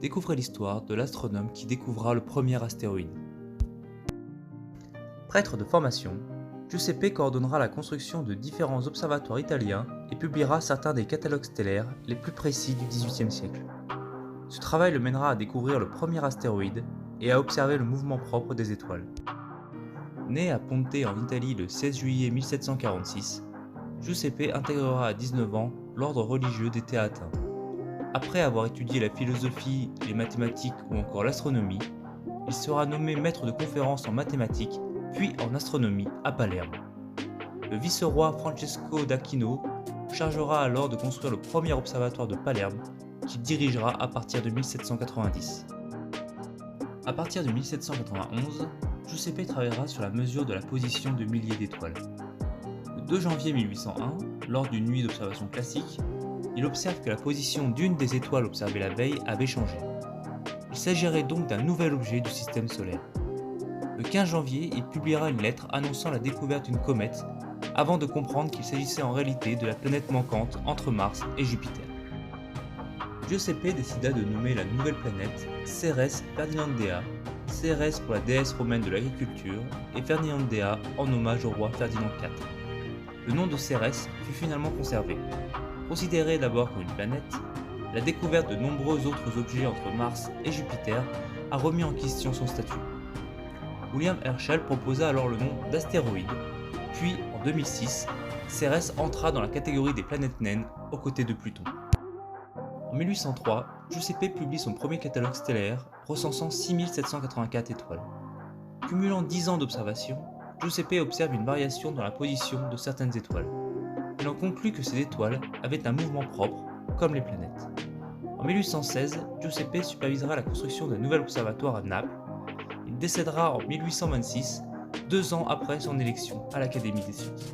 découvrez l'histoire de l'astronome qui découvra le premier astéroïde. Prêtre de formation, Giuseppe coordonnera la construction de différents observatoires italiens et publiera certains des catalogues stellaires les plus précis du XVIIIe siècle. Ce travail le mènera à découvrir le premier astéroïde et à observer le mouvement propre des étoiles. Né à Ponte en Italie le 16 juillet 1746, Giuseppe intégrera à 19 ans l'ordre religieux des Théatins. Après avoir étudié la philosophie, les mathématiques ou encore l'astronomie, il sera nommé maître de conférences en mathématiques puis en astronomie à Palerme. Le vice-roi Francesco d'Aquino chargera alors de construire le premier observatoire de Palerme qu'il dirigera à partir de 1790. À partir de 1791, Giuseppe travaillera sur la mesure de la position de milliers d'étoiles. Le 2 janvier 1801, lors d'une nuit d'observation classique, il observe que la position d'une des étoiles observées la veille avait changé. Il s'agirait donc d'un nouvel objet du système solaire. Le 15 janvier, il publiera une lettre annonçant la découverte d'une comète, avant de comprendre qu'il s'agissait en réalité de la planète manquante entre Mars et Jupiter. Giuseppe décida de nommer la nouvelle planète Ceres Ferdinandea, Cérès pour la déesse romaine de l'agriculture et Ferdinandea en hommage au roi Ferdinand IV. Le nom de Cérès fut finalement conservé. Considérée d'abord comme une planète, la découverte de nombreux autres objets entre Mars et Jupiter a remis en question son statut. William Herschel proposa alors le nom d'astéroïde, puis en 2006, Cérès entra dans la catégorie des planètes naines aux côtés de Pluton. En 1803, Giuseppe publie son premier catalogue stellaire recensant 6784 étoiles. Cumulant 10 ans d'observation, Giuseppe observe une variation dans la position de certaines étoiles. Il en conclut que ces étoiles avaient un mouvement propre, comme les planètes. En 1816, Giuseppe supervisera la construction d'un nouvel observatoire à Naples. Il décédera en 1826, 2 ans après son élection à l'Académie des sciences.